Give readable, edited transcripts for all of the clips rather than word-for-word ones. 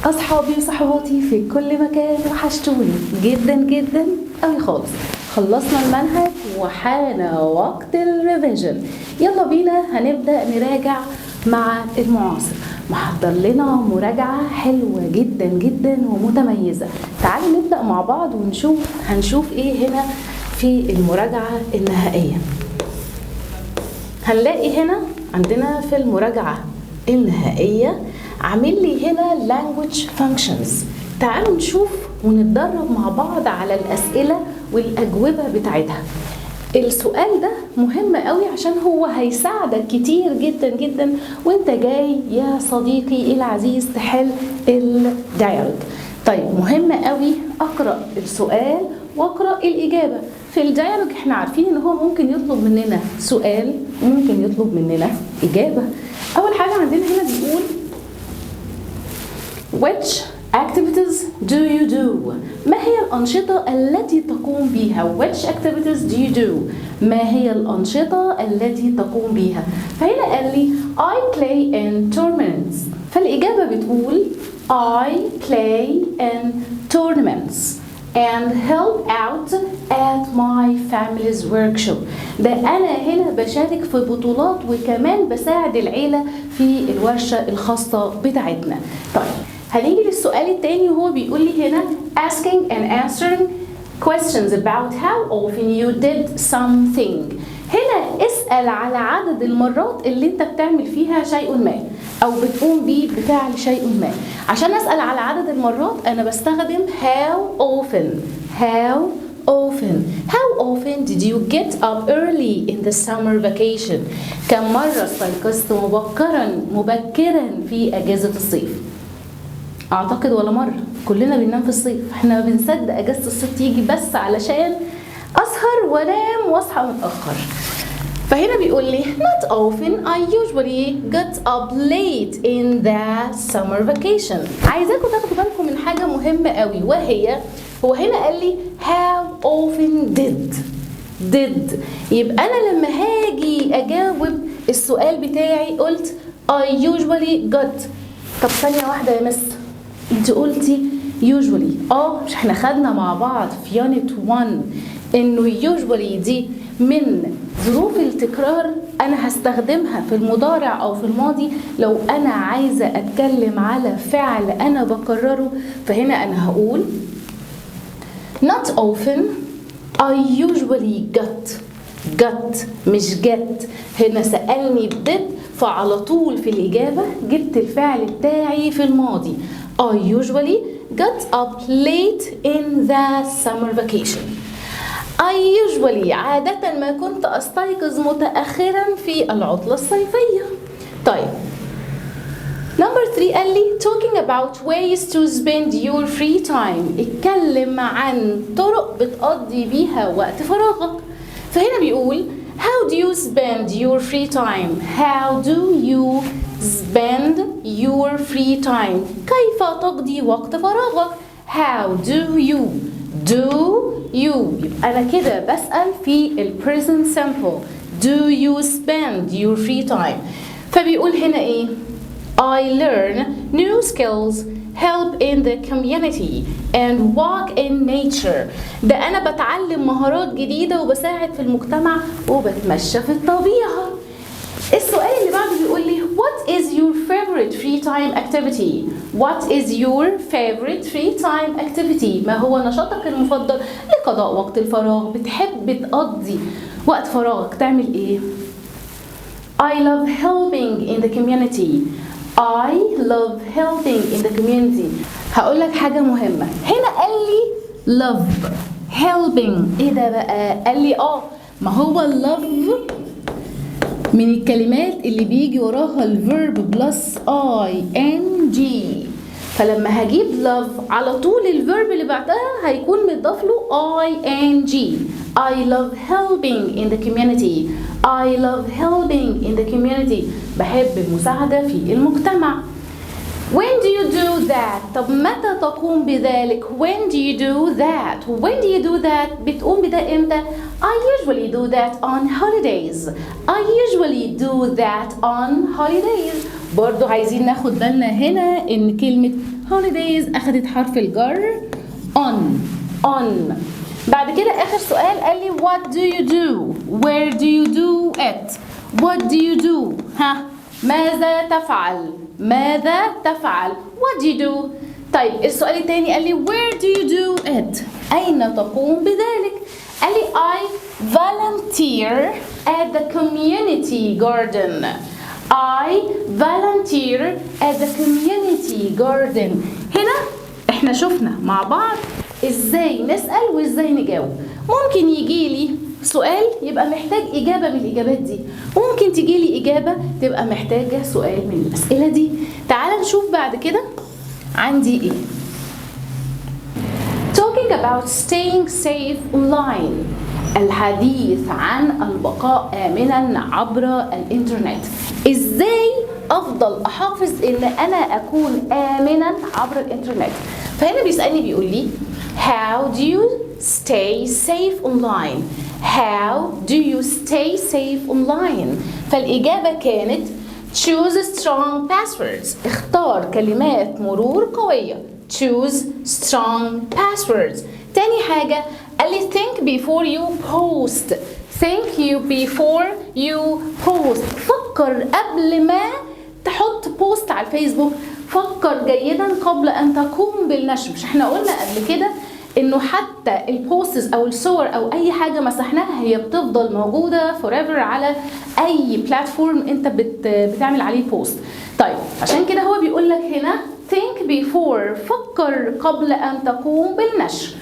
أصحابي وصحباتي في كل مكان وحشتوني جدا جدا أوي خالص. خلصنا المنهج وحان وقت الريفيجن. يلا بينا هنبدأ نراجع مع المعاصر. محضر لنا مراجعة حلوة جدا جدا ومتميزة. تعالوا نبدأ مع بعض هنشوف ايه هنا في المراجعة النهائية. هنلاقي هنا عندنا في المراجعة النهائية عامل لي هنا language functions. تعالوا نشوف ونتدرب مع بعض على الأسئلة والأجوبة بتاعتها. السؤال ده مهم قوي عشان هو هيساعدك كتير جدا جدا وانت جاي يا صديقي العزيز تحل الديالوج. طيب مهم قوي اقرأ السؤال واقرأ الإجابة. في الديالوج احنا عارفين ان هو ممكن يطلب مننا سؤال وممكن يطلب مننا إجابة. أول حاجة عندنا هنا بيقول Which activities do you do؟ ما هي الأنشطة التي تقوم بها؟ Which activities do you do؟ ما هي الأنشطة التي تقوم بها؟ فهنا قال لي I play in tournaments. فالإجابة بتقول I play in tournaments and help out at my family's workshop. ده أنا هنا بشارك في بطولات وكمان بساعد العيلة في الورشة الخاصة بتاعتنا. طيب هنيجي للسؤال التاني وهو بيقول لي هنا asking and answering questions about how often you did something. هنا اسأل على عدد المرات اللي انت بتعمل فيها شيء ما او بتقوم بيه بفعل شيء ما. عشان اسأل على عدد المرات انا بستخدم how often did you get up early in the summer vacation؟ كم مرة استيقظت مبكرا في اجازة الصيف؟ اعتقد ولا مرة. كلنا بننام في الصيف. احنا بنصدق اجازة الصيف تيجي بس علشان اسهر وانام واصحى متأخر. فهنا بيقول لي not often I usually get up late in the summer vacation. عايزاكم تاخدوا بالكم من حاجة مهمة قوي هو هنا قال لي how often did يبقى أنا لما هاجي أجاوب السؤال بتاعي قلت I usually got. طب ثانية واحدة يا مس، انت قلتي usually مش احنا خدنا مع بعض في unit 1 انه usually دي من ظروف التكرار انا هستخدمها في المضارع او في الماضي لو انا عايزة اتكلم على فعل انا بكرره. فهنا انا هقول not often I usually got مش get. هنا سألني بدid فعلى طول في الإجابة جبت الفعل بتاعي في الماضي. I usually get up late in the summer vacation. I usually عادة ما كنت أستيقظ متأخرا في العطلة الصيفية. طيب number 3 قال لي talking about ways to spend your free time. اتكلم عن طرق بتقضي بيها وقت فراغك. فهنا بيقول how do you spend your free time؟ how do you spend your free time؟ كيف تقضي وقت فراغك؟ how do you يبقى أنا كده بسأل في ال present simple do you spend your free time؟ فبيقول هنا إيه؟ I learn new skills, help in the community and walk in nature. ده أنا بتعلم مهارات جديدة وبساعد في المجتمع وبتمشى في الطبيعة. السؤال اللي بعده بيقول لي what is your favorite free time activity؟ what is your favorite free time activity؟ ما هو نشاطك المفضل لقضاء وقت الفراغ؟ بتحب تقضي وقت فراغك تعمل ايه؟ I love helping in the community. I love helping in the community. هقول لك حاجة مهمة. هنا قال لي love helping. ايه ده بقى؟ قال لي ما هو love من الكلمات اللي بيجي وراها الفيرب بلس ing. فلما هجيب love على طول الفيرب اللي بعدها هيكون مضاف له ing. I love helping in the community. I love helping in the community. بحب المساعدة في المجتمع. When do you do that؟ طب متى تقوم بذلك؟ When do you do that؟ When do you do that؟ بتقوم بده امتى؟ I usually do that on holidays. I usually do that on holidays. برضو عايزين ناخد بالنا هنا ان كلمة holidays أخدت حرف الجر on. بعد كده آخر سؤال قال لي what do you do where do you do it what do you do ماذا تفعل what do you do. طيب السؤال التاني قال لي where do you do it أين تقوم بذلك. قال لي I volunteer at the community garden. I volunteer at the community garden. هنا احنا شفنا مع بعض ازاي نسأل وازاي نجاوب. ممكن يجي لي سؤال يبقى محتاج إجابة من الإجابات دي، ممكن تجي لي إجابة تبقى محتاجة سؤال من الأسئلة دي. تعال نشوف بعد كده عندي إيه. Talking about staying safe online. الحديث عن البقاء آمنا عبر الإنترنت. إزاي أفضل أحافظ إن أنا أكون آمنا عبر الإنترنت. فهنا بيسألني بيقول لي How do you stay safe online? How do you stay safe online? فالإجابة كانت choose strong passwords. اختار كلمات مرور قوية. Choose strong passwords. تاني حاجة قال لي think before you post. Think you before you post. فكر قبل ما تحط بوست على الفيسبوك. فكر جيدا قبل أن تقوم بالنشر. مش احنا قلنا قبل كده انه حتى البوستس او الصور او اي حاجه مسحناها هي بتفضل موجوده forever على اي بلاتفورم انت بتعمل عليه بوست. طيب عشان كده هو بيقول لك هنا think before. فكر قبل ان تقوم بالنشر.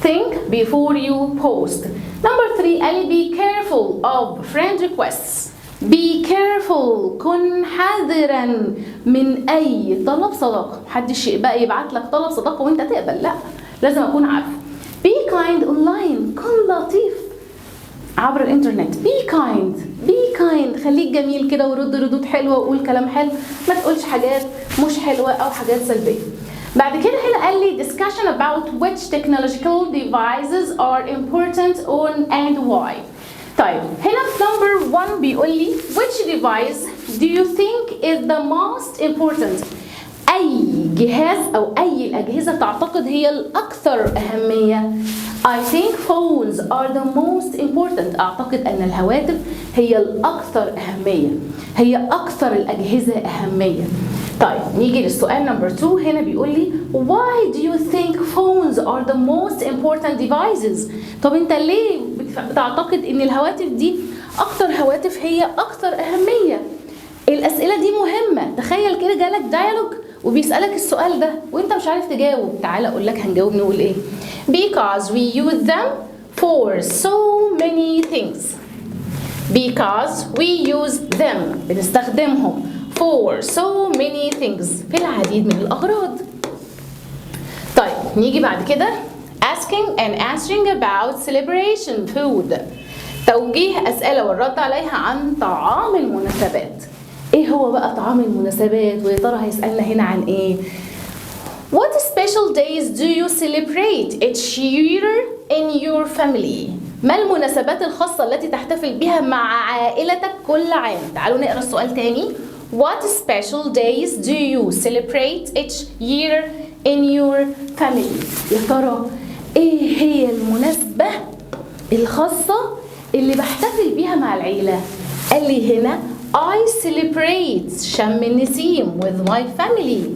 think before you post. Number 3 قال be careful of friend requests. be careful. كن حذرا من اي طلب صداقه. محدش بقى يبعت لك طلب صداقه وانت تقبل، لا لازم اكون عارفه. be kind online. كن لطيف عبر الانترنت. be kind. خليك جميل كده ورد ردود حلوه وقول كلام حلو، ما تقولش حاجات مش حلوه او حاجات سلبيه. بعد كده هنا قال لي discussion about which technological devices are important and why. طيب هنا في number 1 بيقول لي which device do you think is the most important. أي جهاز أو أي الأجهزة تعتقد هي الأكثر أهمية. I think phones are the most important. أعتقد أن الهواتف هي الأكثر أهمية، هي أكثر الأجهزة أهمية. طيب نيجي للسؤال نمبر 2. هنا بيقول لي why do you think phones are the most important devices. طب أنت ليه بتعتقد أن الهواتف دي أكثر هواتف هي أكثر أهمية؟ الأسئلة دي مهمة. تخيل كده جالك ديالوج وبيسألك السؤال ده وانت مش عارف تجاوب. تعالى اقول لك هنجاوب نقول ايه. because we use them for so many things. because we use them. بنستخدمهم for so many things. في العديد من الأغراض. طيب نيجي بعد كده asking and answering about celebration food. توجيه أسئلة والرد عليها عن طعام المناسبات. ايه هو بقى طعام المناسبات ويا ترى هيسألنا هنا عن ايه؟ What special days do you celebrate each year in your family? ما المناسبات الخاصة التي تحتفل بها مع عائلتك كل عام؟ تعالوا نقرأ السؤال تاني. What special days do you celebrate each year in your family? يا ترى ايه هي المناسبة الخاصة اللي بحتفل بيها مع العيلة؟ قال لي هنا I celebrate شم النسيم with my family.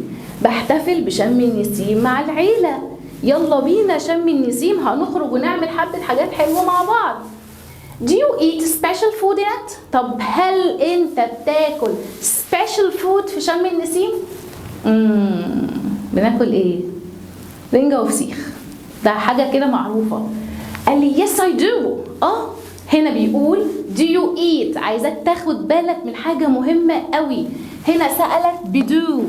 بحتفل بشم النسيم مع العيلة. يلا بينا شم النسيم، هنخرج ونعمل حبة حاجات حلوة مع بعض. Do you eat special food yet؟ طب هل انت بتاكل special food في شم النسيم؟ بناكل ايه؟ رنجة وفسيخ. ده حاجة كده معروفة. قال لي yes I do. هنا بيقول do you eat. عايزك تاخد بالك من حاجة مهمة قوي. هنا سألك بدو،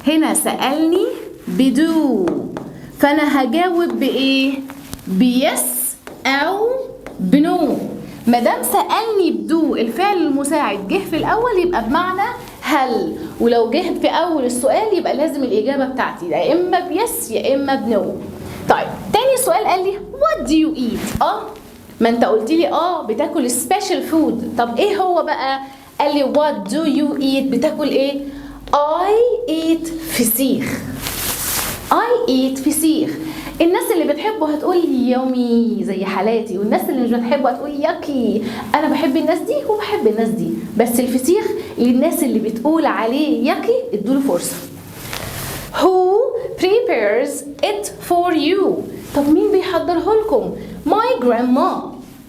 هنا سألني بدو، فأنا هجاوب بإيه؟ بيس أو بنو. مادام سألني بدو الفعل المساعد جه في الأول يبقى بمعنى هل، ولو جه في أول السؤال يبقى لازم الإجابة بتاعتي يا إما بيس يا إما بنو. طيب تاني سؤال قال لي what do you eat؟ ما انت قلت لي بتاكل سبيشال فود. طب ايه هو بقى؟ قال لي what do you eat؟ بتاكل ايه؟ I eat فسيخ. I eat فسيخ. الناس اللي بتحبه هتقول يومي زي حالاتي، والناس اللي مش بتحبه هتقول ياكي. انا بحب الناس دي وبحب الناس دي، بس الفسيخ للناس اللي بتقول عليه ياكي ادوله فرصه. Who prepares it for you؟ طب مين بيحضره لكم؟ My grandma.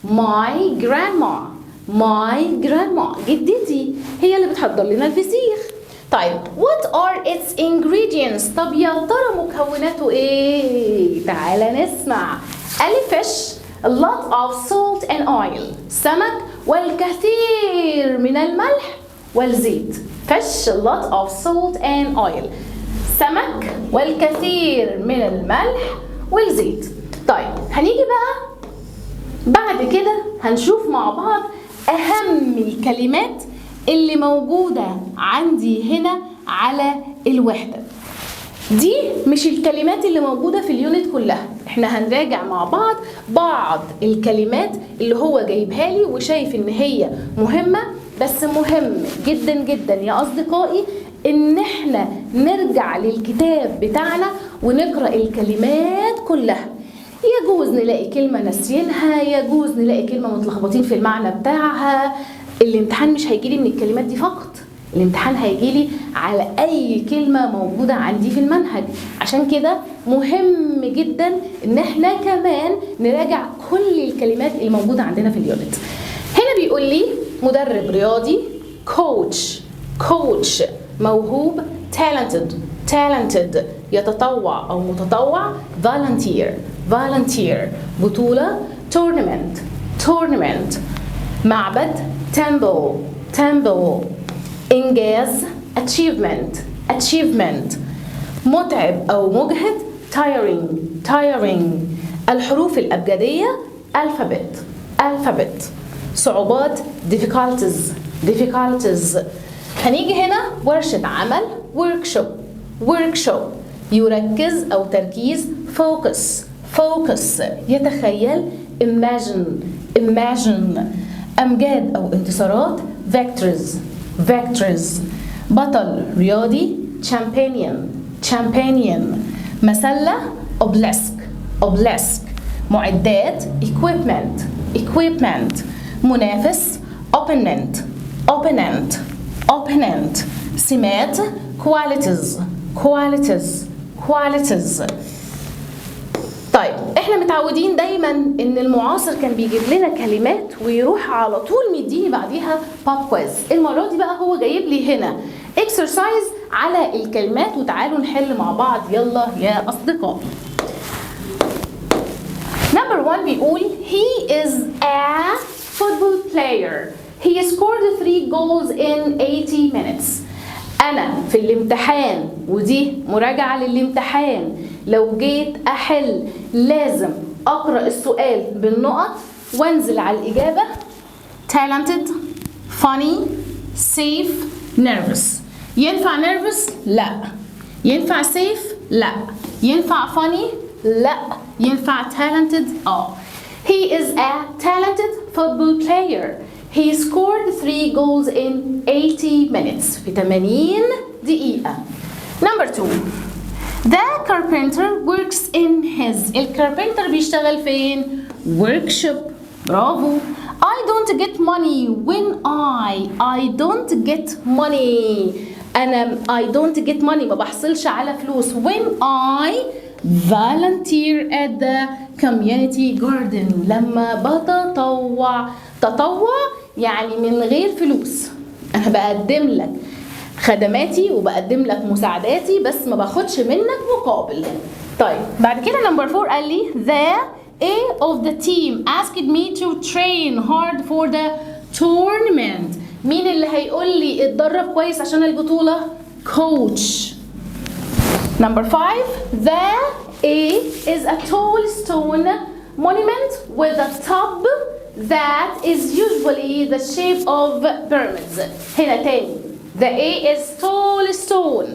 My grandma. My grandma. جدتي هي اللي بتحضر لنا الفسيخ. طيب what are its ingredients؟ طب يا ترى مكوناته ايه؟ تعالى نسمع. fish, a lot of salt and oil. سمك والكثير من الملح والزيت. fish, a lot of salt and oil. سمك والكثير من الملح والزيت. طيب هنيجي بقى بعد كده هنشوف مع بعض أهم الكلمات اللي موجودة عندي هنا على الوحدة. دي مش الكلمات اللي موجودة في اليونت كلها، احنا هنراجع مع بعض الكلمات اللي هو جايبها لي وشايف ان هي مهمة. بس مهم جدا جدا يا أصدقائي ان احنا نرجع للكتاب بتاعنا ونقرأ الكلمات كلها. يجوز نلاقي كلمة ناسيينها، يجوز نلاقي كلمة متلخبطين في المعنى بتاعها. الامتحان مش هيجيلي من الكلمات دي فقط، الامتحان هيجيلي على اي كلمة موجودة عندي في المنهج. عشان كده مهم جدا ان احنا كمان نراجع كل الكلمات اللي موجودة عندنا في اليونت. هنا بيقول لي مدرب رياضي coach موهوب talented يتطوع او متطوع volunteer بطولة tournament معبد temple إنجاز achievement متعب أو مجهد tiring الحروف الأبجدية alphabet صعوبات difficulties هنيجي هنا ورشة عمل workshop يركز أو تركيز focus يتخيل imagine أمجاد أو انتصارات victories بطل رياضي champion مسلة obelisk معدات equipment منافس opponent سمات qualities. طيب احنا متعودين دايما ان المعاصر كان بيجيب لنا كلمات ويروح على طول مديني بعديها pop quiz. المرة دي بقى هو جايب لي هنا exercise على الكلمات، وتعالوا نحل مع بعض يلا يا أصدقائي. Number 1 بيقول he is a football player. He scored 3 goals in 80 minutes. أنا في الامتحان، ودي مراجعة للامتحان، لو جيت أحل لازم أقرأ السؤال بالنقط وانزل على الإجابة. talented, funny, safe, nervous. ينفع nervous؟ لا. ينفع safe؟ لا. ينفع funny؟ لا. ينفع talented؟ He is a talented football player. He scored 3 goals in 80 minutes. في 80 دقيقة. Number 2. The carpenter works in his. الكاربنتر بيشتغل فين؟ workshop. برافو. I don't get money when I don't get money. أنا I don't get money ما بحصلش على فلوس when I volunteer at the community garden. لما تطوع يعني من غير فلوس، أنا بقدم لك خدماتي وبقدم لك مساعداتي بس ما باخدش منك مقابل. طيب بعد كده نمبر 4 قال لي the A of the team asked me to train hard for the tournament. مين اللي هيقول لي اتدرب كويس عشان البطولة؟ coach. Number 5 the A is a tall stone monument with a top that is usually the shape of pyramids. هنا تاني the A is tall stone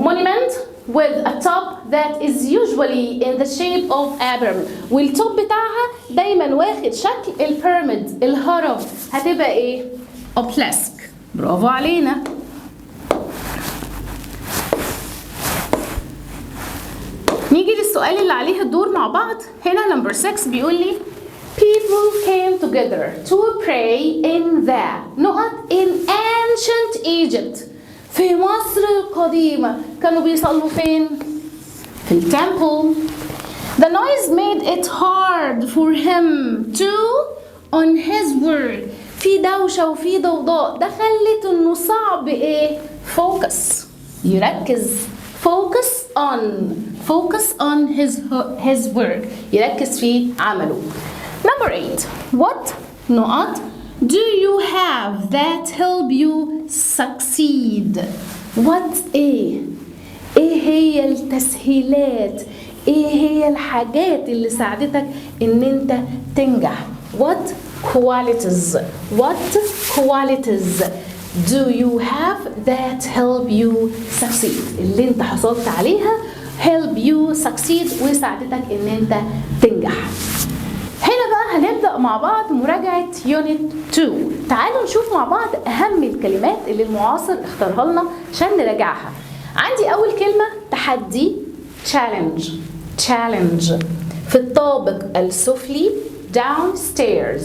monument with a top that is usually in the shape of a pyramid. والتوب بتاعها دايما واخد شكل البيراميد الهرم. هتبقى ايه؟ obelisk. برافو علينا. نيجي للسؤال اللي عليه الدور مع بعض. هنا نمبر 6 بيقول لي people came together to pray in the in ancient Egypt. في مصر القديمة كانوا بيصلوا فين؟ في التمبل. The noise made it hard for him to on his work. في دوشة وفي ضوضاء ده خلت انه صعب ايه؟ focus. يركز. focus on his work. يركز في عمله. Number 8. What do you have that help you succeed? What ايه هي التسهيلات؟ ايه هي الحاجات اللي ساعدتك ان انت تنجح؟ What qualities do you have that help you succeed؟ اللي انت حصلت عليها help you succeed وساعدتك ان انت تنجح. هنا بقى هنبدأ مع بعض مراجعة يونت 2. تعالوا نشوف مع بعض أهم الكلمات اللي المعاصر اختارها لنا عشان نراجعها. عندي أول كلمة تحدي challenge. في الطابق السفلي downstairs.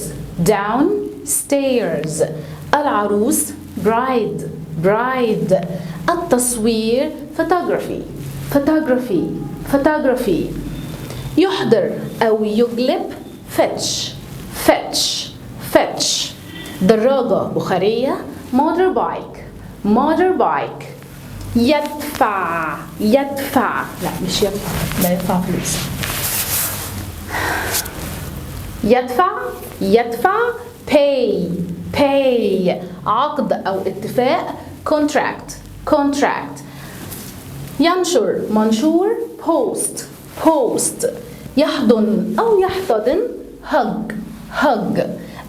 العروس bride. التصوير photography. يحضر أو يجلب fetch. دراجة بخارية motorbike. يدفع لا مش يدفع، لا يدفع فلوس. يدفع pay عقد أو اتفاق contract. ينشر منشور post. يحضن أو يحتضن hug.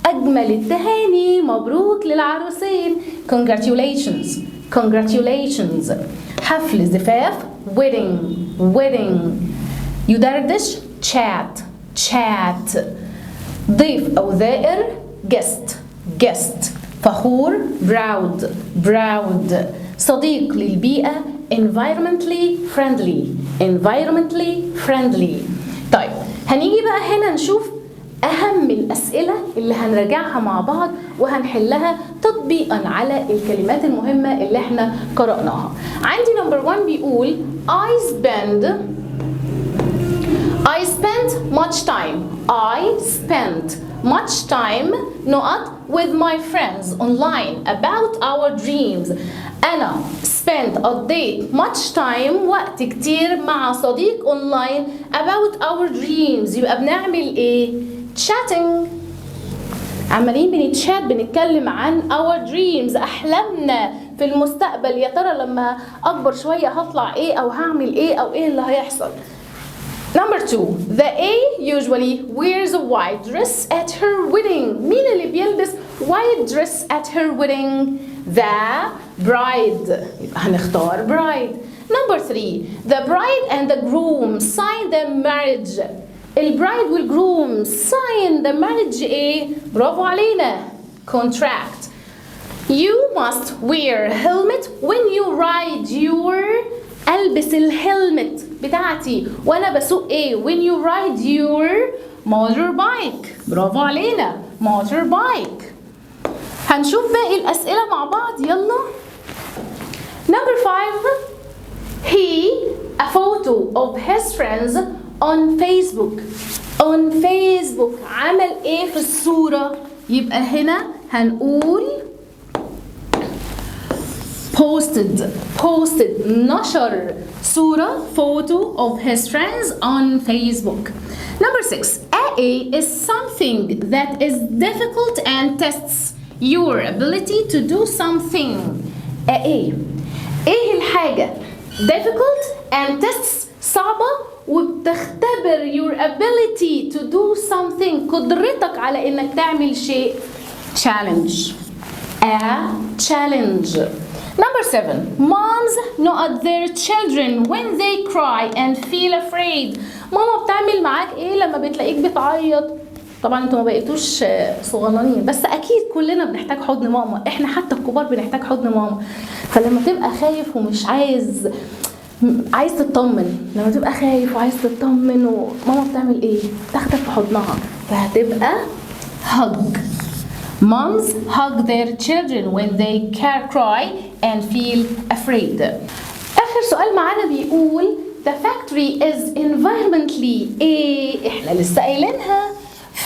أجمل التهاني مبروك للعروسين congratulations. حفل زفاف wedding. يدردش chat. ضيف أو زائر guest. فخور proud. صديق للبيئة environmentally friendly. طيب هنيجي بقى هنا نشوف أهم الأسئلة اللي هنراجعها مع بعض وهنحلها تطبيقا على الكلمات المهمة اللي احنا قرأناها. عندي نمبر 1 بيقول I spent much time with my friends online about our dreams. أنا قضيت much time وقت كتير مع صديق أونلاين about our dreams. يبقى بنعمل إيه؟ chatting. عمالين بنتشات بنتكلم عن our dreams أحلامنا في المستقبل. يا ترى لما أكبر شوية هطلع إيه أو هعمل إيه أو إيه اللي هيحصل. Number 2. The A usually wears a white dress at her wedding. مين اللي بيلبس white dress at her wedding? The bride. يبقى هنختار bride. Number 3. The bride and the groom sign the marriage. البرايد والجروم sign the marriage ايه؟ برافو علينا. Contract. You must wear a helmet when you ride your. ألبس الهلمت بتاعتي وأنا بسوق إيه؟ When you ride your motorbike. برافو علينا. motorbike. هنشوف باقي الأسئلة مع بعض يلا. Number 5. He a photo of his friends on Facebook. عمل إيه في الصورة؟ يبقى هنا هنقول posted نشر صورة photo of his friends on Facebook. Number 6. A is something that is difficult and tests your ability to do something. إيه الحاجة difficult and tests صعبة وبتختبر your ability to do something قدرتك على إنك تعمل شيء. challenge. Number 7. Moms not their children when they cry and feel afraid. ماما بتعمل معاك ايه لما بتلاقيك بتعيط؟ طبعا انتوا ما بقيتوش صغننين بس اكيد كلنا بنحتاج حضن ماما. احنا حتى الكبار بنحتاج حضن ماما. فلما تبقى خايف ومش عايز عايز تطمن، لما تبقى خايف وعايز تطمن وماما بتعمل ايه؟ تاخدك في حضنها، فهتبقى hug. Moms hug their children when they cry and feel afraid. آخر سؤال معانا بيقول the factory is environmentally ايه؟ احنا لسه قايلينها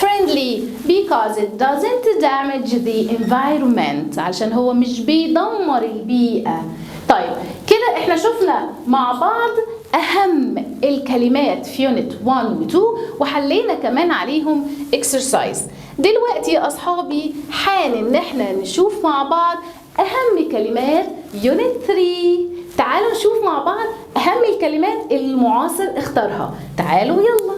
friendly because it doesn't damage the environment، علشان هو مش بيدمر البيئة. طيب كده احنا شفنا مع بعض أهم الكلمات في يونت 1 و 2 وحلينا كمان عليهم exercise. دلوقتي يا أصحابي حان إن احنا نشوف مع بعض أهم كلمات يونت 3. تعالوا نشوف مع بعض أهم الكلمات المعاصر اختارها. تعالوا يلا.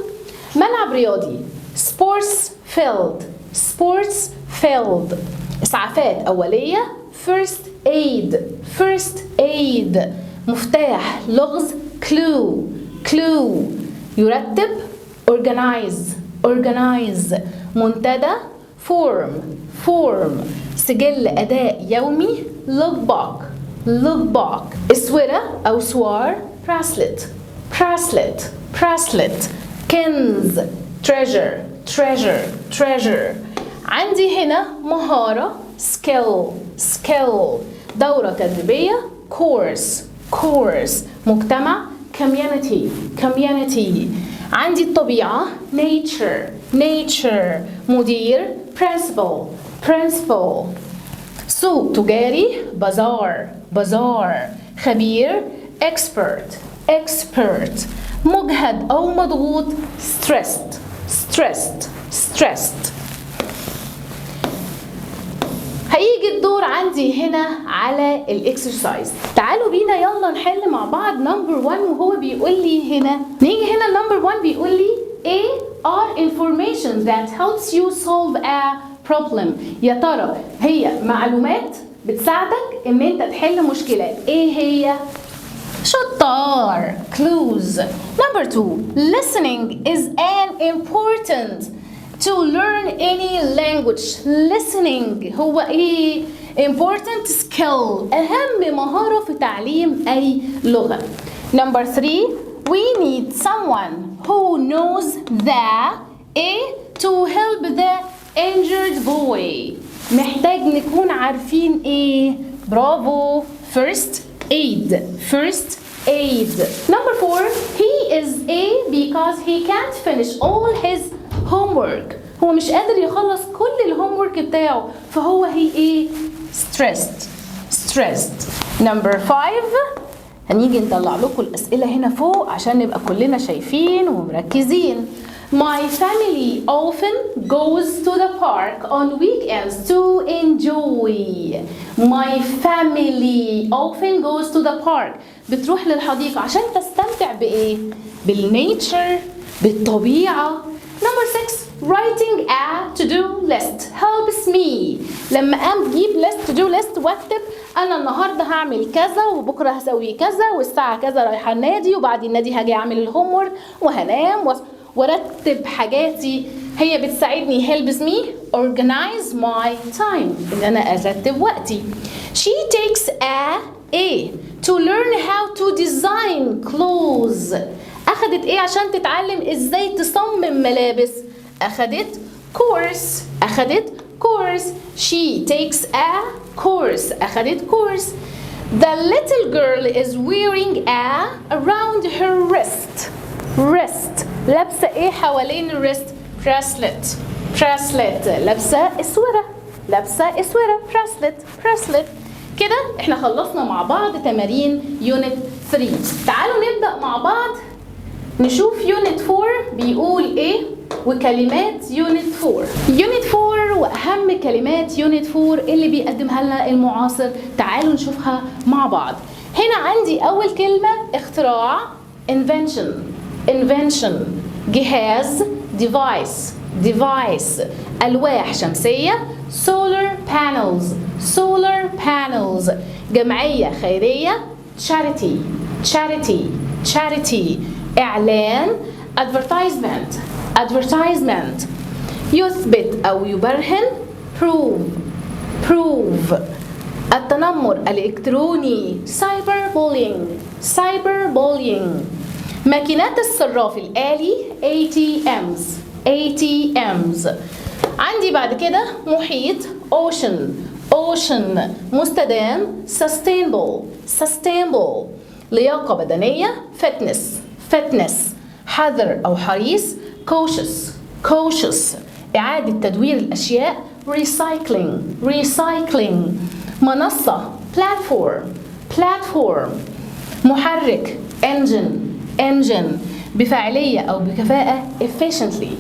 ملعب رياضي sports field. sports field. إسعافات أولية first aid. first aid. مفتاح لغز clue. clue. يرتب organize. organize. منتدى form. form. سجل أداء يومي logbook. logbook. إسورة أو سوار bracelet. bracelet. bracelet. كنز treasure. treasure. treasure. عندي هنا مهارة skill. skill. دورة تدريبية course. course. مجتمع community. community. عندي الطبيعة nature. nature. مدير principal. principal. سوق تجاري بازار. بازار. خبير expert. expert. مجهد أو مضغوط stressed. stressed. stressed. هيجي الدور عندي هنا على الاكسرسايز. تعالوا بينا يلا نحل مع بعض نمبر 1 وهو بيقول لي هنا، نيجي هنا نمبر 1 بيقول لي A are information that helps you solve a problem. يا ترى هي معلومات بتساعدك ان انت تحل مشكلة. ايه هي؟ شطار. clues. Number 2 listening is an important to learn any language. listening هو ايه؟ important skill. أهم مهارة في تعليم أي لغة. Number 3 we need someone who knows the to help the injured boy. محتاج نكون عارفين ايه؟ برافو. first aid. first aid. Number 4 he is A because he can't finish all his homework. هو مش قادر يخلص كل الهوم ورك بتاعه، فهو هي ايه؟ stressed. stressed. Number 5 هنيجي نطلع لكم الأسئلة هنا فوق عشان نبقى كلنا شايفين ومركزين. My family often goes to the park on weekends to enjoy. My family often goes to the park. بتروح للحديقة عشان تستمتع بإيه؟ بالنيتشر، بالطبيعة. Number 6 writing a to-do list helps me. لما أجيب list to do list واكتب أنا النهاردة هعمل كذا وبكرة هسوي كذا والساعة كذا رايحة النادي وبعد النادي هاجي أعمل الهوم ورك وهنام وارتب حاجاتي. هي بتساعدني helps me organize my time إن أنا أرتب وقتي. She takes a to learn how to design clothes. أخدت إيه عشان تتعلم إزاي تصمم ملابس؟ أخدت course. أخدت course. She takes a course. أخدت course. The little girl is wearing a around her wrist. wrist. لابسة إيه حوالين الريست؟ bracelet. bracelet. لابسة إسورة. لابسة إسورة. bracelet. bracelet. كده احنا خلصنا مع بعض تمارين يونت 3. تعالوا نبدأ مع بعض نشوف يونت 4 بيقول ايه وكلمات يونت 4. يونت 4 واهم كلمات يونت 4 اللي بيقدمها لنا المعاصر. تعالوا نشوفها مع بعض. هنا عندي اول كلمة اختراع invention. invention. جهاز device. device. ألواح شمسية solar panels. solar panels. جمعية خيرية charity. charity. charity. إعلان advertisement. advertisement. يثبت أو يبرهن prove. prove. التنمر الإلكتروني cyber bullying. ماكينات الصراف الآلي ATMs. عندي بعد كده محيط ocean. مستدام sustainable. لياقة بدنية fitness. حذر أو حريص cautious. إعادة تدوير الأشياء recycling. منصة platform. محرك engine. بفاعلية أو بكفاءة efficiently.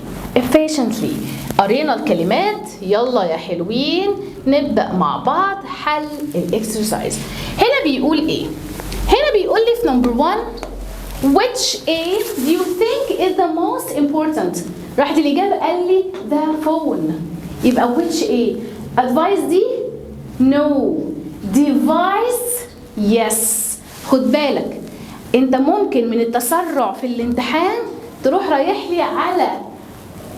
قرينا الكلمات، يلا يا حلوين نبدأ مع بعض حل الاكسرسايز. هنا بيقول ايه؟ هنا بيقول لي في نمبر 1 which A do you think is the most important؟ راحت الإجابة قال لي the phone. يبقى which A؟ advice دي؟ no. device yes. خد بالك انت ممكن من التسرع في الامتحان تروح رايح لي على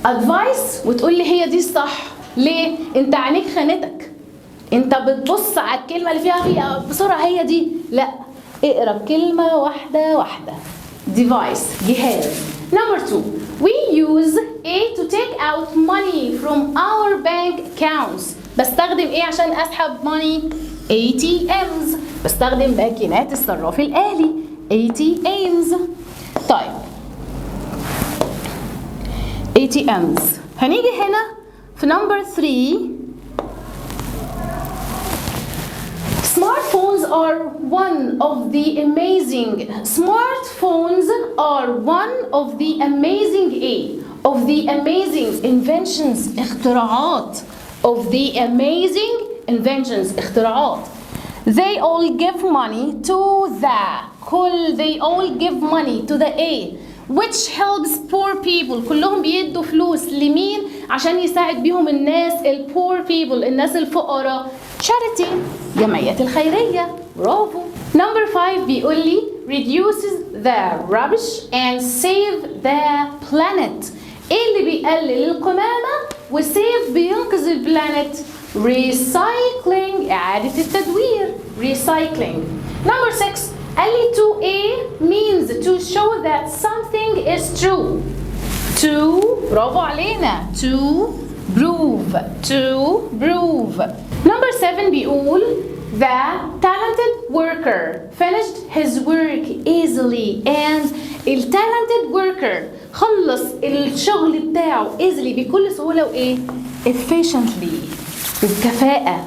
advice وتقول لي هي دي الصح. ليه؟ انت عينيك خانتك، انت بتبص على الكلمة اللي فيها بسرعة هي دي. لا، اقرا كلمة واحدة. device جهاز. Number 2 we use A to take out money from our bank accounts. بستخدم ايه عشان اسحب money؟ ATMs. بستخدم ماكينات الصراف الآلي ATMs. طيب ATMs. هنيجي هنا في number 3 Smartphones are one of the amazing inventions. اختراعات of the amazing inventions. اختراعات. They all give money to the A which helps poor people. كلهم بيدوا فلوس لمين عشان يساعد بيهم الناس poor people، الناس الفقراء. charity جمعيات الخيرية. برافو. number 5 بيقول لي reduces the rubbish and save the planet. ايه اللي بيقلل القمامة وسيف بينقذ البلانت؟ recycling إعادة التدوير recycling. number 6 قال لي to A means to show that something is true. to برافو علينا. to prove. number 7 بيقول the talented worker finished his work easily and talented worker خلص الشغل بتاعه easily بكل سهولة وإيه؟ efficiently بكفاءة.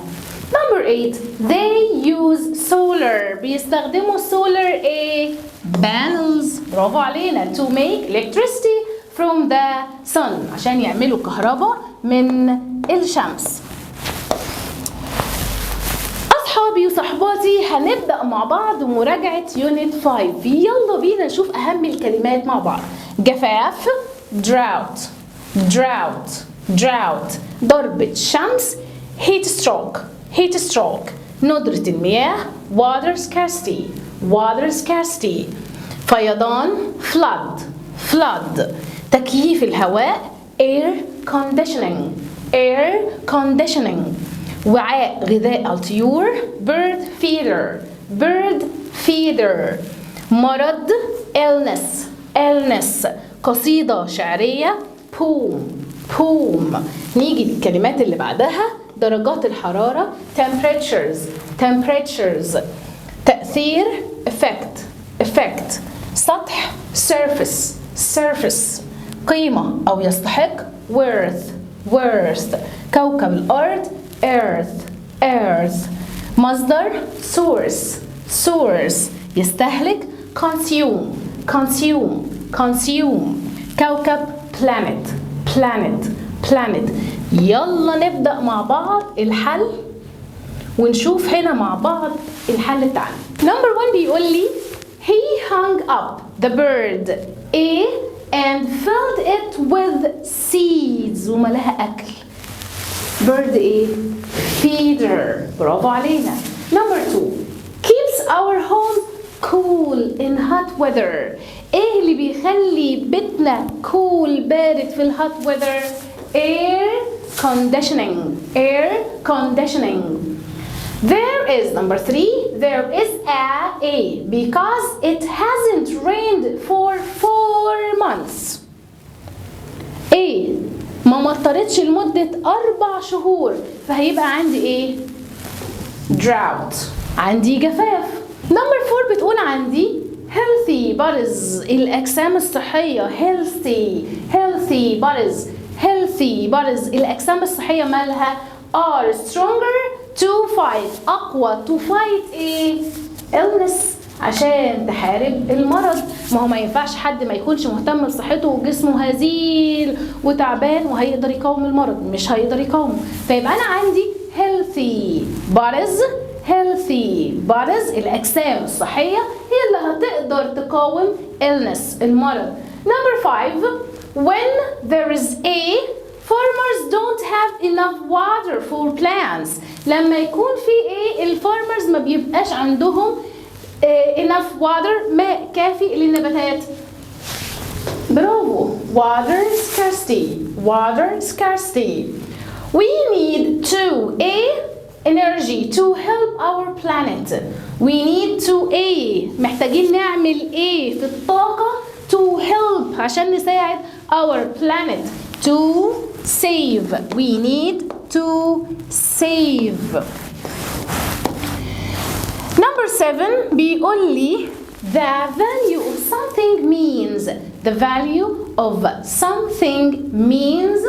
number 8 they use solar. بيستخدموا solar ايه؟ panels. برافو علينا. to make electricity from the sun عشان يعملوا كهرباء من الشمس. أصحابي وصحباتي هنبدأ مع بعض مراجعة يونت 5. يلا بينا نشوف أهم الكلمات مع بعض. جفاف drought. ضربة شمس heat stroke. ندرة المياه water scarcity. فيضان flood. تكييف الهواء air conditioning. وعاء غذاء الطيور bird feeder. مرض illness. قصيدة شعرية poem. نيجي للكلمات اللي بعدها. درجات الحرارة temperatures. تأثير effect. سطح surface. قيمة أو يستحق worth. كوكب الأرض earth. مصدر source. يستهلك consume. كوكب planet. يلا نبدأ مع بعض الحل ونشوف هنا مع بعض الحل بتاعنا. number 1 بيقول لي he hung up the bird A and filled it with seeds. وملاها أكل. bird A feeder. برافو علينا. number 2 keeps our home cool in hot weather. ايه اللي بيخلي بيتنا cool بارد في الهوت weather؟ air conditioning. There is number 3. There is a because it hasn't rained for 4 months. A ما مطرتش لمدة 4 شهور فهيبقى عندي ايه؟ drought. عندي جفاف. number 4 بتقول عندي healthy bodies الأجسام الصحية healthy bodies الأجسام الصحية مالها are stronger to fight أقوى to fight ايه؟ illness عشان تحارب المرض. ما هو ما ينفعش حد ما يكونش مهتم بصحته وجسمه هزيل وتعبان وهيقدر يقاوم المرض، مش هيقدر يقاومه. فيبقى أنا عندي healthy bodies الأجسام الصحية هي اللي هتقدر تقاوم illness المرض. number 5 when there is a farmers don't have enough water for plants. لما يكون في ايه الفارمرز ما بيبقاش عندهم enough water ماء كافي للنباتات. برافو water scarcity. We need energy to help our planet. We need محتاجين نعمل ايه في الطاقة to help عشان نساعد our planet to save. We need to save. number 7 بيقول لي the value of something means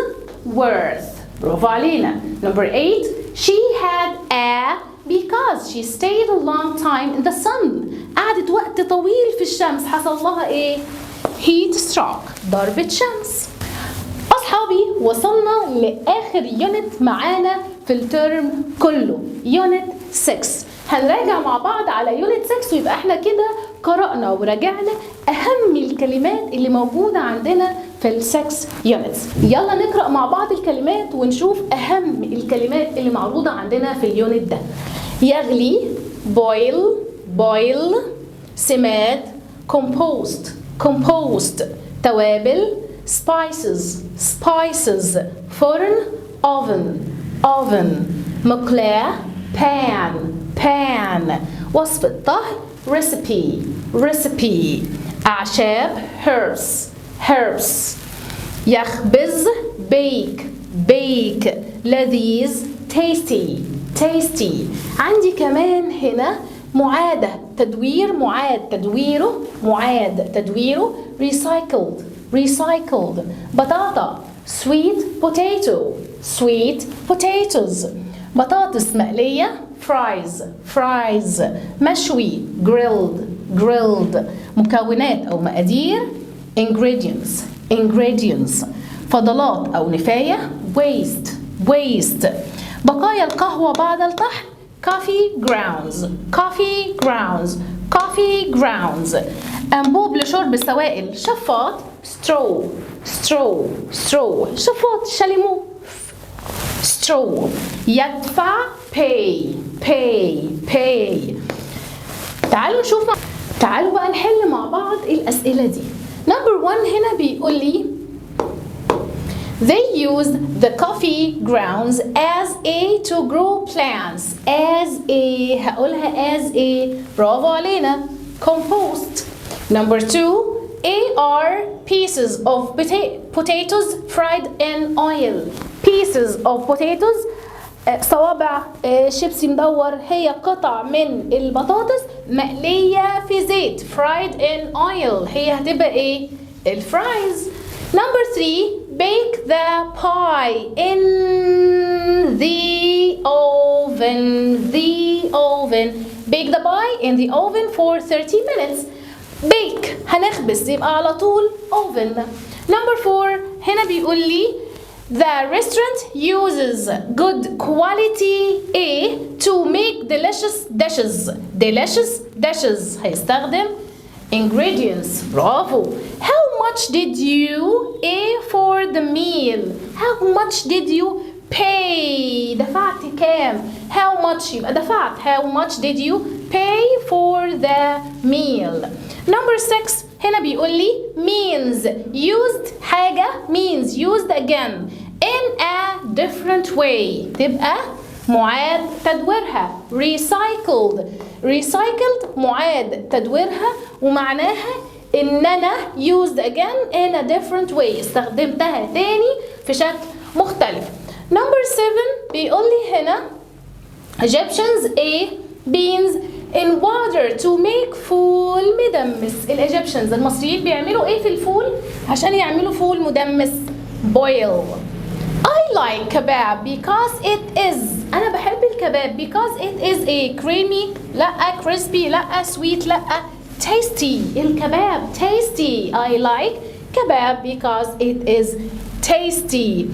worth. برافو علينا. number 8 she had a because she stayed a long time in the sun. قعدت وقت طويل في الشمس حصل لها ايه؟ heat stroke ضربة شمس. أصحابي وصلنا لآخر يونت معانا في الترم كله يونت 6. هنراجع مع بعض على يونت 6 ويبقى احنا كده قرأنا وراجعنا أهم الكلمات اللي موجودة عندنا في السكس يونتس. يلا نقرأ مع بعض الكلمات ونشوف أهم الكلمات اللي معروضة عندنا في اليونت ده. يغلي boil سماد compost توابل spices فرن oven مقلاة pan وصفة طهي recipe أعشاب herbs يخبز bake لذيذ tasty. عندي كمان هنا معاد تدويره recycled بطاطا sweet potatoes بطاطس مقلية fries مشوي grilled مكونات أو مقادير ingredients فضلات أو نفاية waste بقايا القهوة بعد الطحن coffee grounds أنبوب لشرب السوائل شفاط straw شفاط شاليمو straw يدفع pay. تعالوا بقى نحل مع بعض الأسئلة دي. number 1 هنا بيقول لي they used the coffee grounds as to grow plants هقولها as برافو علينا compost. number 2 are pieces of potatoes fried in oil. pieces of potatoes صوابع شيبسي مدور هي قطع من البطاطس مقلية في زيت fried in oil هي هتبقى ايه؟ الفرايز. number 3 bake the pie in the oven bake the pie in the oven for 30 minutes. bake هنخبز يبقى على طول oven. number 4 هنا بيقول لي the restaurant uses good quality to make delicious dishes هيستخدم ingredients. برافو. how much did you for the meal how much did you pay دفعت كام how much يبقى دفعت how much did you pay for the meal. number 6 هنا بيقول لي means used حاجة means used again in a different way تبقى معاد تدويرها. recycled معاد تدويرها، ومعناها ان انا used again in a different way، استخدمتها تاني في شكل مختلف. number 7 بيقول لي هنا Egyptians ate beans in water to make فول مدمس. الإيجيبشنز المصريين بيعملوا ايه في الفول عشان يعملوا فول مدمس؟ boil. I like kebab because it is، أنا بحب الكباب because it is a creamy، لا crispy، لا sweet، لا tasty. الكباب tasty. I like kebab because it is tasty.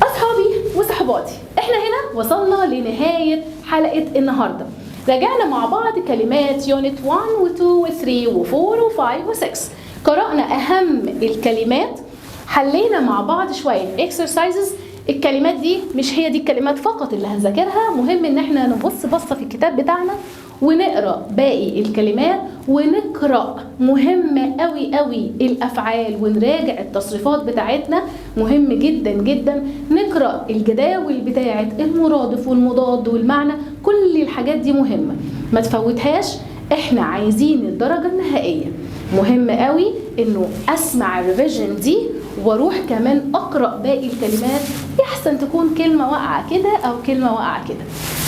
أصحابي وصحباتي، احنا هنا وصلنا لنهاية حلقة النهاردة. راجعنا مع بعض كلمات يونت 1 و2 و3 و4 و5 و6، قرأنا أهم الكلمات، حلينا مع بعض شوية exercises. الكلمات دي مش هي دي الكلمات فقط اللي هنذاكرها، مهم ان احنا نبص بصة في الكتاب بتاعنا ونقرأ باقي الكلمات، ونقرأ مهم قوي قوي الأفعال، ونراجع التصريفات بتاعتنا. مهم جدا جدا نقرأ الجداول بتاعت المرادف والمضاد والمعنى، كل الحاجات دي مهمة ما تفوتهاش. احنا عايزين الدرجة النهائية. مهم قوي انه اسمع الريفيجن دي واروح كمان اقرأ باقي الكلمات، يحسن تكون كلمة واقعة كده او كلمة واقعة كده.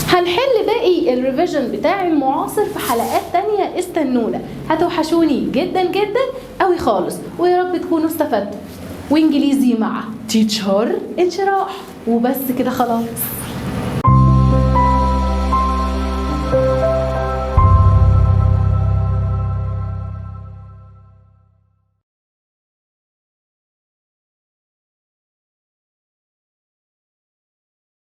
هنحل باقي الريفيجن بتاع المعاصر في حلقات تانية، استنونا، هتوحشوني جدا جدا قوي خالص، ويا رب تكونوا استفدتوا. وانجليزي مع تيتشر انشراح، وبس كده خلاص.